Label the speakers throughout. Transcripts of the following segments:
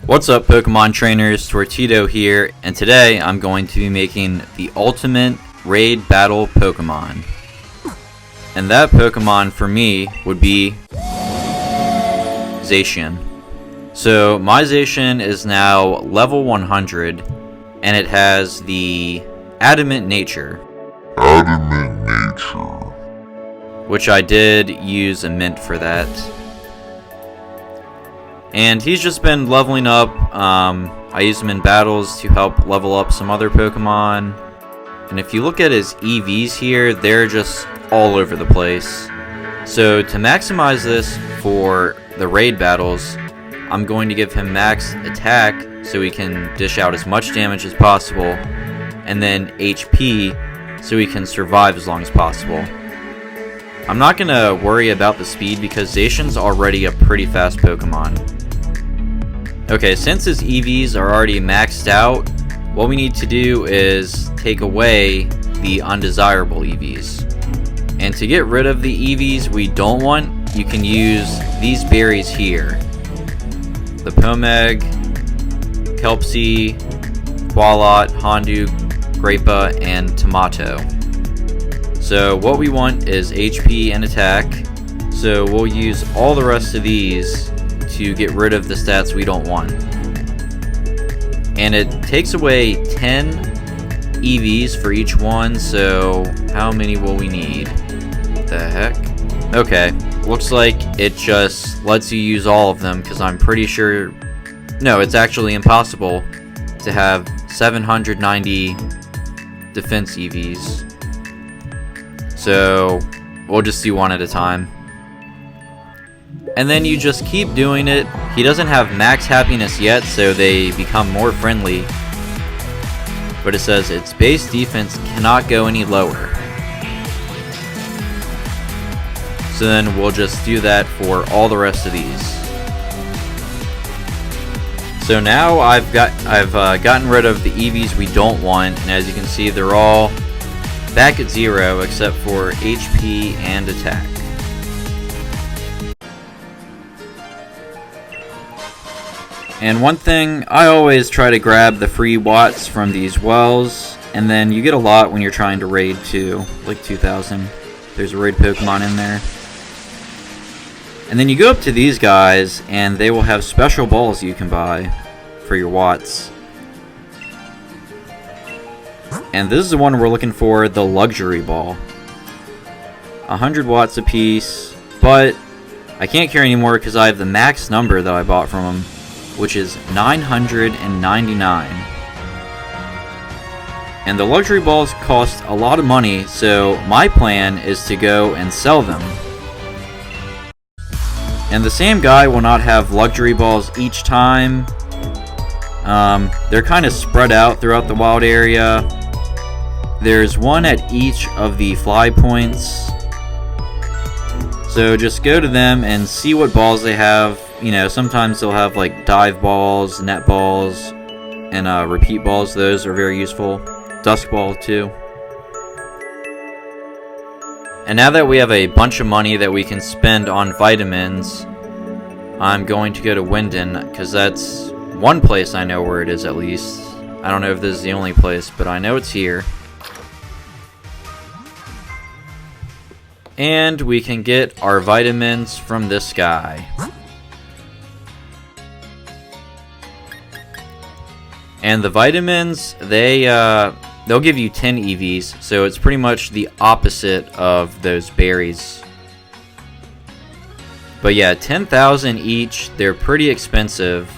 Speaker 1: What's up, Pokemon trainers? Tortito here, and today I'm going to be making the ultimate raid battle Pokemon. And that Pokemon for me would be Zation. So my Zation is now level 100, and it has the Adamant Nature. Which I did use a mint for that. And he's just been leveling up. I use him in battles to help level up some other Pokemon. And if you look at his EVs here, they're just all over the place. So to maximize this for the raid battles, I'm going to give him max attack so he can dish out as much damage as possible. And then HP so he can survive as long as possible. I'm not going to worry about the speed because Zation's already a pretty fast Pokemon. Okay, since his EVs are already maxed out, what we need to do is take away the undesirable EVs. And to get rid of the EVs we don't want, you can use these berries here. The Pomeg, Kelpsie, Qualot, Hondu, Grape, and Tomato. So what we want is HP and attack, so we'll use all the rest of these to get rid of the stats we don't want. And it takes away 10 EVs for each one, so how many will we need? What the heck? Okay, looks like it just lets you use all of them, because I'm pretty sure... No, it's actually impossible to have 790 defense EVs. So we'll just do one at a time. And then you just keep doing it. He doesn't have max happiness yet, so they become more friendly. But it says its base defense cannot go any lower. So then we'll just do that for all the rest of these. So now I've gotten rid of the EVs we don't want, and as you can see, they're all back at 0 except for HP and attack. And one thing, I always try to grab the free watts from these wells, and then you get a lot when you're trying to raid too, like 2,000. There's a raid Pokemon in there. And then you go up to these guys, and they will have special balls you can buy for your watts. And this is the one we're looking for, the luxury ball. 100 watts a piece, but I can't carry anymore because I have the max number that I bought from him, which is 999. And the luxury balls cost a lot of money, so my plan is to go and sell them. And the same guy will not have luxury balls each time. They're kind of spread out throughout the wild area. There's one at each of the fly points. So just go to them and see what balls they have. You know, sometimes they'll have like dive balls, net balls, and repeat balls. Those are very useful. Dusk ball too. And now that we have a bunch of money that we can spend on vitamins, I'm going to go to Winden, because that's one place I know where it is at least. I don't know if this is the only place, but I know it's here. And we can get our vitamins from this guy. And the vitamins, they'll give you 10 EVs, so it's pretty much the opposite of those berries. But yeah, 10,000 each, they're pretty expensive.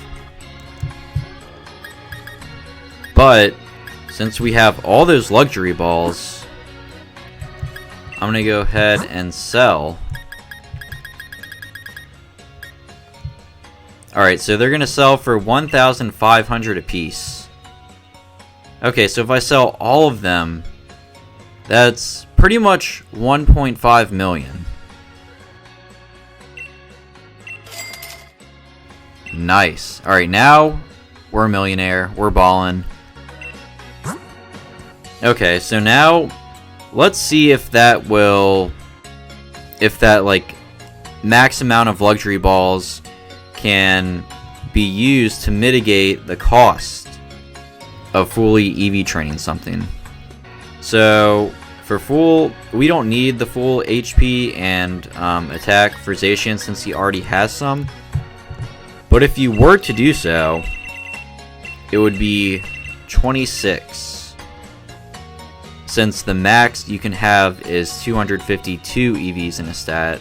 Speaker 1: But since we have all those luxury balls, I'm gonna go ahead and sell. Alright, so they're gonna sell for 1,500 a piece. Okay, so if I sell all of them, that's pretty much 1.5 million. Nice. Alright, now we're a millionaire. We're ballin'. Okay, so now let's see if that like max amount of luxury balls can be used to mitigate the cost of fully EV training something. So for full, we don't need the full HP and attack for Zation since he already has some. But if you were to do so, it would be 26. Since the max you can have is 252 EVs in a stat.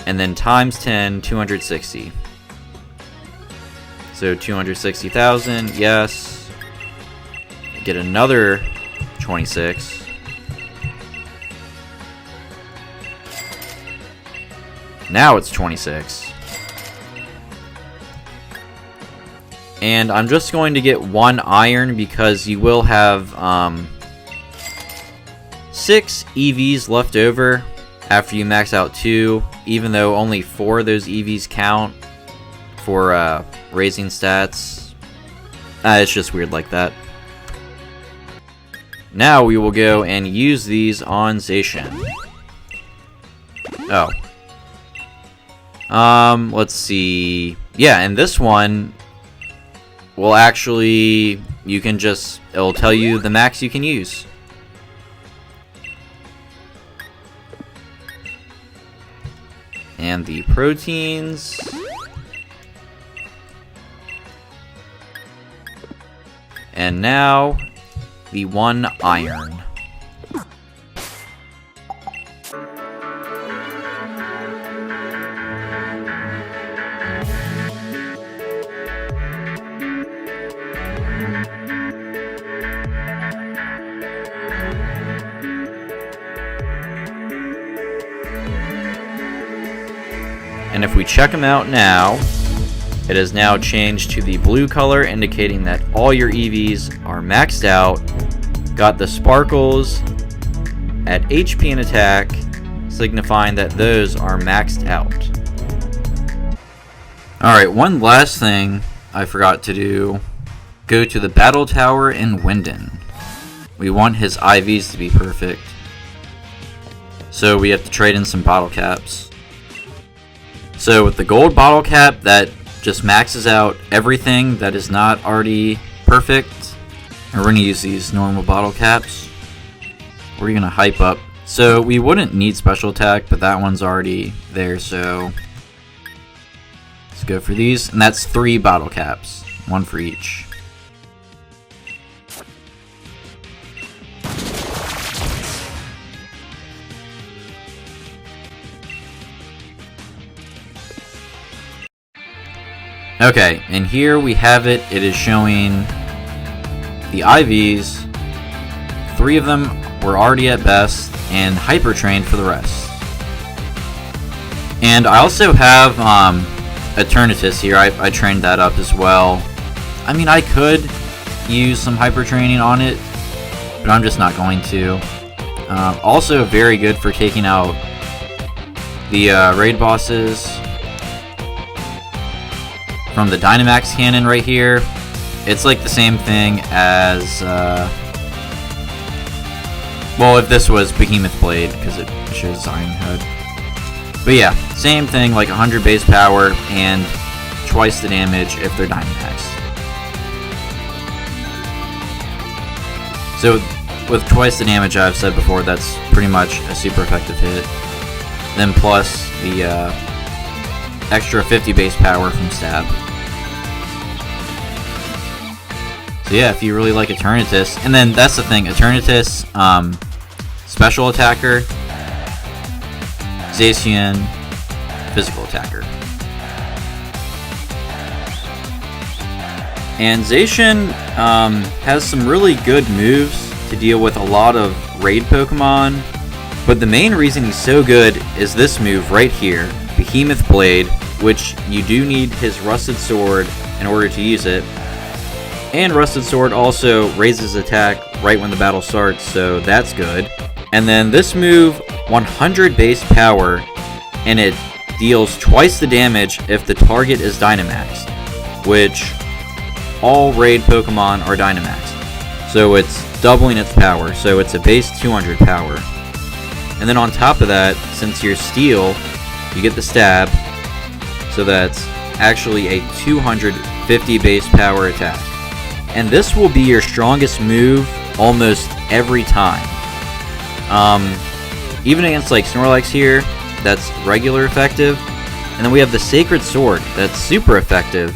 Speaker 1: And then times 10, 260. So 260,000, yes. Get another 26. Now it's 26. And I'm just going to get 1 iron because you will have 6 EVs left over after you max out 2, even though only 4 of those EVs count for raising stats. It's just weird like that. Now we will go and use these on Zation. Oh. Let's see. Yeah, and this one will actually, you can just, it'll tell you the max you can use. And the proteins. And now, the 1 iron. And if we check them out now, it has now changed to the blue color, indicating that all your EVs are maxed out, got the sparkles at HP and attack, signifying that those are maxed out. Alright, one last thing I forgot to do. Go to the battle tower in Winden. We want his IVs to be perfect, so we have to trade in some bottle caps. So with the gold bottle cap, that just maxes out everything that is not already perfect. And we're going to use these normal bottle caps. We're going to hype up. So we wouldn't need special attack, but that one's already there, so let's go for these. And that's 3 bottle caps, 1 for each. Okay, and here we have it. It is showing the IVs. 3 of them were already at best, and hyper trained for the rest. And I also have Eternatus here. I trained that up as well. I mean, I could use some hyper training on it, but I'm just not going to. Also very good for taking out the raid bosses from the Dynamax cannon right here. It's like the same thing as well, if this was Behemoth Blade, because it shows Iron Head. But yeah, same thing, like 100 base power and twice the damage if they're Dynamax. So with twice the damage, I've said before, that's pretty much a super effective hit. Then plus the extra 50 base power from stab. So yeah, if you really like Eternatus, and then that's the thing, Eternatus, special attacker, Zation, physical attacker. And Zation has some really good moves to deal with a lot of raid Pokemon, but the main reason he's so good is this move right here, Behemoth Blade, which you do need his Rusted Sword in order to use it. And Rusted Sword also raises attack right when the battle starts, so that's good. And then this move, 100 base power, and it deals twice the damage if the target is Dynamaxed, which all raid Pokemon are Dynamaxed. So it's doubling its power, so it's a base 200 power. And then on top of that, since you're Steel, you get the stab, so that's actually a 250 base power attack. And this will be your strongest move almost every time. Even against like Snorlax here, that's regular effective. And then we have the Sacred Sword, that's super effective,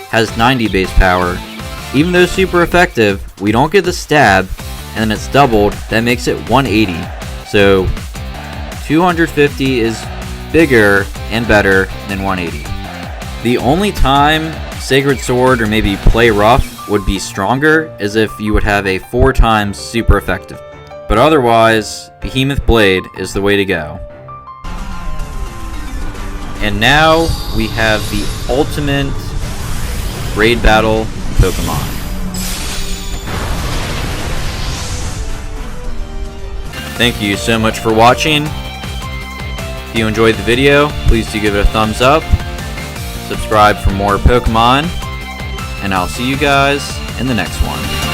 Speaker 1: has 90 base power. Even though super effective, we don't get the stab, and then it's doubled, that makes it 180. So 250 is bigger and better than 180. The only time Sacred Sword or maybe Play Rough would be stronger is if you would have a 4 times super effective. But otherwise, Behemoth Blade is the way to go. And now we have the ultimate raid battle Pokemon. Thank you so much for watching. If you enjoyed the video, please do give it a thumbs up. Subscribe for more Pokemon. And I'll see you guys in the next one.